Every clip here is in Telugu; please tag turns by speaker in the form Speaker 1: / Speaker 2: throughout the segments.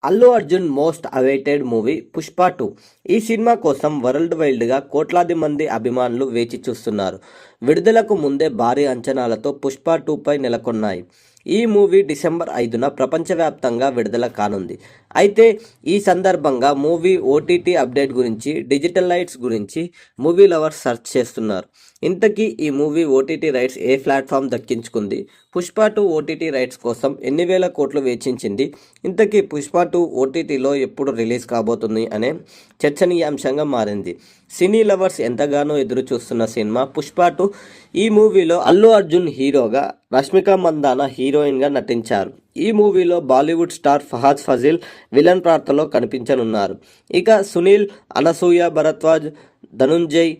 Speaker 1: Allu Arjun most awaited movie Pushpa 2. ఈ సినిమా కోసం వరల్డ్ వైడ్గా కోట్లాది మంది అభిమానులు వేచి చూస్తున్నారు. విడుదలకు ముందే భారీ అంచనాలతో పుష్ప 2 పై నెలకొన్నాయి. ఈ మూవీ డిసెంబర్ 5న ప్రపంచవ్యాప్తంగా విడుదల కానుంది. అయితే ఈ సందర్భంగా మూవీ ఓటీటీ అప్డేట్ గురించి, డిజిటల్ రైట్స్ గురించి మూవీ లవర్స్ సెర్చ్ చేస్తున్నారు. ఇంతకీ ఈ మూవీ ఓటీటీ రైట్స్ ఏ ప్లాట్ఫామ్ దక్కించుకుంది? పుష్ప 2 ఓటీటీ రైట్స్ కోసం ఎన్ని వేల కోట్లు వెచ్చించింది? ఇంతకీ పుష్ప 2 ఓటీటీలో ఎప్పుడు రిలీజ్ కాబోతుంది అనే చర్చనీయాంశంగా మారింది. సినీ లవర్స్ ఎంతగానో ఎదురు చూస్తున్న సినిమా పుష్ప 2. ఈ మూవీలో అల్లు అర్జున్ హీరోగా, రష్మిక మందాన హీరోయిన్గా నటించారు. ఈ మూవీలో బాలీవుడ్ స్టార్ ఫహాద్ ఫాజిల్ విలన్ పాత్రలో కనిపించనున్నారు. ఇక సునీల్, అనసూయ భరద్వాజ్, ధనుంజయ్,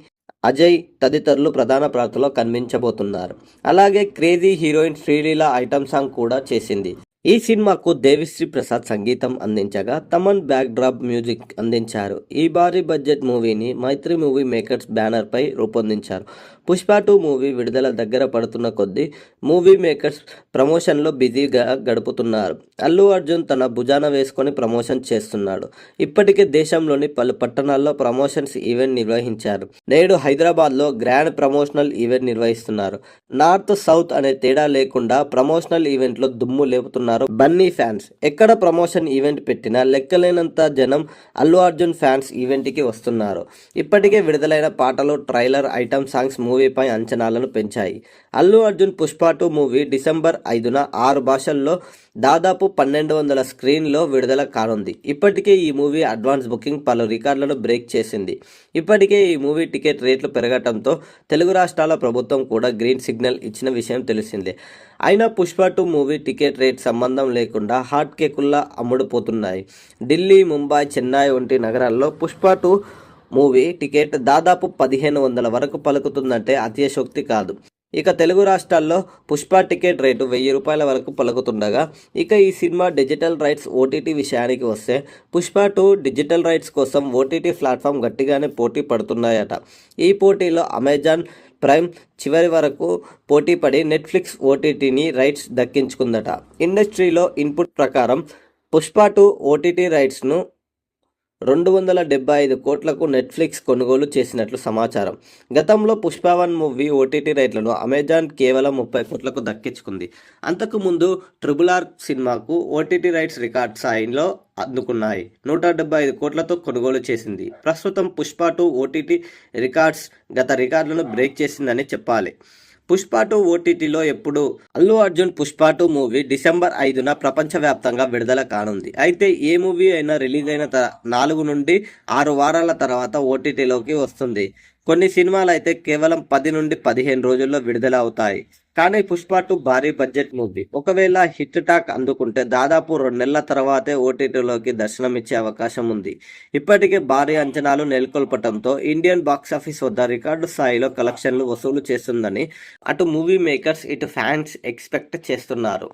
Speaker 1: అజయ్ తదితరులు ప్రధాన పాత్రలో కనిపించబోతున్నారు. అలాగే crazy heroine Sreeleela item song కూడా చేసింది. ఈ సినిమాకు దేవిశ్రీ ప్రసాద్ సంగీతం అందించగా, తమన్ బ్యాక్ డ్రాప్ మ్యూజిక్ అందించారు. ఈ భారీ బడ్జెట్ మూవీని మైత్రి మూవీ మేకర్స్ బ్యానర్ పై రూపొందించారు. పుష్ప 2 మూవీ విడుదల దగ్గర పడుతున్న కొద్దీ మూవీ మేకర్స్ ప్రమోషన్లో బిజీగా గడుపుతున్నారు. అల్లు అర్జున్ తన భుజాన వేసుకొని ప్రమోషన్ చేస్తున్నాడు. ఇప్పటికే దేశంలోని పలు పట్టణాల్లో ప్రమోషన్స్ ఈవెంట్ నిర్వహించారు. నేడు హైదరాబాద్లో గ్రాండ్ ప్రమోషనల్ ఈవెంట్ నిర్వహిస్తున్నారు. నార్త్ సౌత్ అనే తేడా లేకుండా ప్రమోషనల్ ఈవెంట్లో దుమ్ము లేపుతున్నారు బన్నీ ఫ్యాన్స్. ఎక్కడ ప్రమోషన్ ఈవెంట్ పెట్టినా లెక్కలేనంత జనం అల్లు అర్జున్ ఫ్యాన్స్ ఈవెంట్కి వస్తున్నారు. ఇప్పటికే విడుదలైన పాటలు, ట్రైలర్, ఐటమ్ సాంగ్స్ మూవీపై అంచనాలను పెంచాయి. అల్లు అర్జున్ పుష్ప 2 మూవీ డిసెంబర్ 5న 6 భాషల్లో దాదాపు 1200 స్క్రీన్లో విడుదల కానుంది. ఇప్పటికే ఈ మూవీ అడ్వాన్స్ బుకింగ్ పలు రికార్డులను బ్రేక్ చేసింది. ఇప్పటికే ఈ మూవీ టికెట్ రేట్లు పెరగడంతో తెలుగు రాష్ట్రాల ప్రభుత్వం కూడా గ్రీన్ సిగ్నల్ ఇచ్చిన విషయం తెలిసిందే. అయినా పుష్ప 2 మూవీ టికెట్ రేట్ సంబంధం లేకుండా హాట్ కేకుల్లా అమ్ముడుపోతున్నాయి. ఢిల్లీ, ముంబై, చెన్నై వంటి నగరాల్లో పుష్ప 2 మూవీ టికెట్ దాదాపు 1500 వరకు పలుకుతుందంటే అతిశయోక్తి కాదు. ఇక తెలుగు రాష్ట్రాల్లో పుష్ప టికెట్ రేటు 1000 రూపాయల వరకు పలుకుతుండగా, ఇక ఈ సినిమా డిజిటల్ రైట్స్ ఓటీటీ విషయానికి వస్తే పుష్ప 2 డిజిటల్ రైట్స్ కోసం ఓటీటీ ప్లాట్ఫామ్ గట్టిగానే పోటీ పడుతున్నాయట. ఈ పోటీలో అమెజాన్ ప్రైమ్ చివరి వరకు పోటీపడి నెట్ఫ్లిక్స్ ఓటీటీని రైట్స్ దక్కించుకుందట. ఇండస్ట్రీలో ఇన్పుట్ ప్రకారం పుష్ప 2 ఓటీటీ రైట్స్ను 275 కోట్లకు నెట్ఫ్లిక్స్ కొనుగోలు చేసినట్లు సమాచారం. గతంలో పుష్ప 1 మూవీ ఓటీటీ రైట్లను అమెజాన్ కేవలం 30 కోట్లకు దక్కించుకుంది. అంతకుముందు RRR సినిమాకు ఓటీటీ రైట్స్ రికార్డ్ స్థాయిలో అందుకున్నాయి. 175 కోట్లతో కొనుగోలు చేసింది. ప్రస్తుతం పుష్ప 2 ఓటీటీ రికార్డ్స్ గత రికార్డులను బ్రేక్ చేసిందని చెప్పాలి. పుష్ప 2 ఓటీటీలో ఎప్పుడు? అల్లు అర్జున్ పుష్ప 2 మూవీ డిసెంబర్ 5న ప్రపంచవ్యాప్తంగా విడుదల కానుంది. అయితే ఏ మూవీ అయినా రిలీజ్ అయిన 4 నుండి 6 వారాల తర్వాత ఓటీటీలోకి వస్తుంది. కొన్ని సినిమాలు అయితే కేవలం 10 నుండి 15 రోజుల్లో విడుదల అవుతాయి. కానీ పుష్ప 2 భారీ బడ్జెట్ మూవీ. ఒకవేళ హిట్ టాక్ అందుకుంటే దాదాపు 2 నెలల తర్వాతే ఓటీటీలోకి దర్శనమిచ్చే అవకాశం ఉంది. ఇప్పటికే భారీ అంచనాలు నెలకొల్పడంతో ఇండియన్ బాక్సాఫీస్ వద్ద రికార్డు స్థాయిలో కలెక్షన్లు వసూలు చేస్తుందని అటు మూవీ మేకర్స్, ఇటు ఫ్యాన్స్ ఎక్స్పెక్ట్ చేస్తున్నారు.